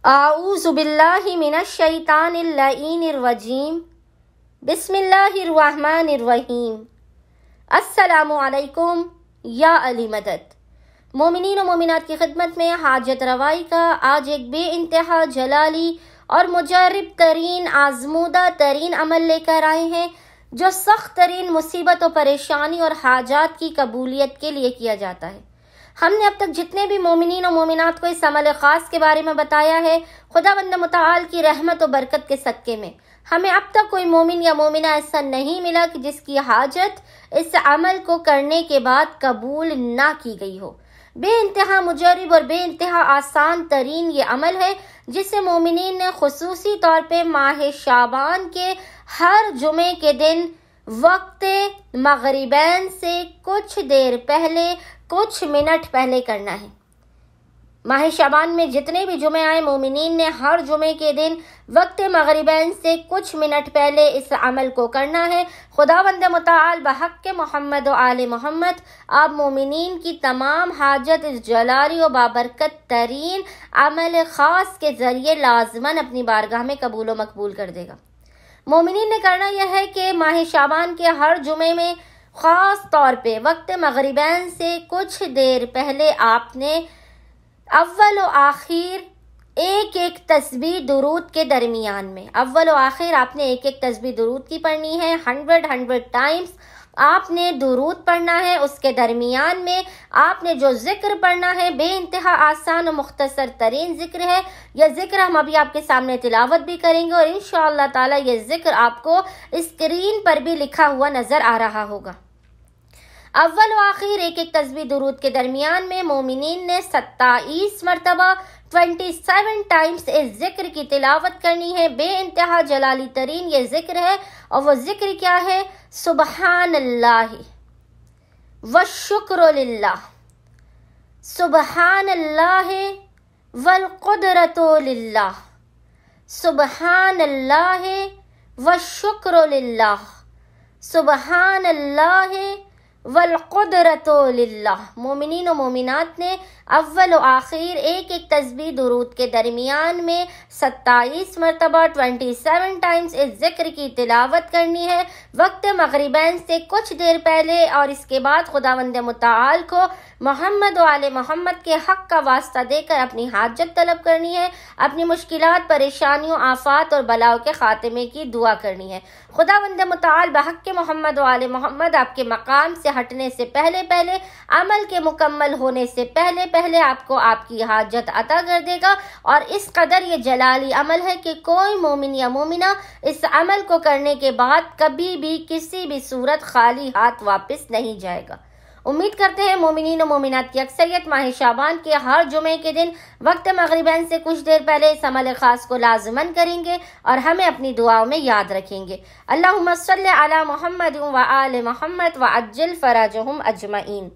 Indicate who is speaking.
Speaker 1: اعوذ باللہ من الشیطان اللعین الرجیم بسم اللہ الرحمن الرحیم السلام علیکم یا علی مدد۔ مومنین و مومنات کی خدمت میں حاجت روائی کا آج ایک بے انتہا جلالی اور مجرب ترین آزمودہ ترین عمل لے کر آئے ہیں جو سخت ترین مصیبت و پریشانی اور حاجات کی قبولیت کے لیے کیا جاتا ہے۔ ہم نے اب تک جتنے بھی مومنین و مومنات کو اس عمل خاص کے بارے میں بتایا ہے، خداوند متعال کی رحمت و برکت کے صدقے میں ہمیں اب تک کوئی مومن یا مومنہ ایسا نہیں ملا کہ جس کی حاجت اس عمل کو کرنے کے بعد قبول نہ کی گئی ہو۔ بے انتہا مجرب اور بے انتہا آسان ترین یہ عمل ہے جسے مومنین نے خصوصی طور پہ ماہ شعبان کے ہر جمعے کے دن وقت مغربین سے کچھ دیر پہلے کچھ منٹ پہلے کرنا ہے۔ ماہ شعبان میں جتنے بھی جمعے آئے، مومنین نے ہر جمعے کے دن وقت مغربین سے کچھ منٹ پہلے اس عمل کو کرنا ہے۔ خداوند متعال بحق محمد و آل محمد آپ مومنین کی تمام حاجت اس جلالی و بابرکت ترین عمل خاص کے ذریعے لازماً اپنی بارگاہ میں قبول و مقبول کر دے گا۔ مومنین نے کرنا یہ ہے کہ ماہ شعبان کے ہر جمعے میں خاص طور پہ وقت مغربین سے کچھ دیر پہلے آپ نے اول و آخر ایک تسبیح درود کے درمیان میں اول و آخر آپ نے ایک تسبیح درود کی پڑھنی ہے۔ 100 ٹائمز آپ نے درود پڑھنا ہے۔ اس کے درمیان میں آپ نے جو ذکر پڑھنا ہے بے انتہا آسان و مختصر ترین ذکر ہے۔ یہ ذکر ہم ابھی آپ کے سامنے تلاوت بھی کریں گے اور انشاءاللہ تعالی یہ ذکر آپ کو اسکرین پر بھی لکھا ہوا نظر آ رہا ہوگا۔ اول و آخر ایک تسبیح درود کے درمیان میں مومنین نے 27 مرتبہ 27 ٹائمز اس ذکر کی تلاوت کرنی ہے۔ بے انتہا جلالی ترین یہ ذکر ہے اور وہ ذکر کیا ہے؟ سبحان اللہ والشکر للہ، سبحان اللہ والقدرۃ للہ، سبحان اللہ والشکر للہ، سبحان اللہ والقدرۃ للہ۔ مومنین و مومنات نے اول و آخر ایک تسبیح درود کے درمیان میں 27 مرتبہ 27 ٹائمز اس ذکر کی تلاوت کرنی ہے وقت مغربین سے کچھ دیر پہلے، اور اس کے بعد خداوند متعال کو محمد و آل محمد کے حق کا واسطہ دے کر اپنی حاجت طلب کرنی ہے، اپنی مشکلات، پریشانیوں، آفات اور بلاؤں کے خاتمے کی دعا کرنی ہے۔ خداوند متعال بحق محمد و آل محمد آپ کے مقام سے ہٹنے سے پہلے عمل کے مکمل ہونے سے پہلے آپ کو آپ کی حاجت عطا کر دے گا، اور اس قدر یہ جلالی عمل ہے کہ کوئی مومن یا مومنہ اس عمل کو کرنے کے بعد کبھی بھی کسی بھی صورت خالی ہاتھ واپس نہیں جائے گا۔ امید کرتے ہیں مومنین و مومنات کی اکثریت ماہ شعبان کے ہر جمعے کے دن وقت مغربین سے کچھ دیر پہلے اس عمل خاص کو لازماً کریں گے اور ہمیں اپنی دعاؤں میں یاد رکھیں گے۔ اللہم صلی علی محمد و آل محمد وعجل فرجہم اجمعین۔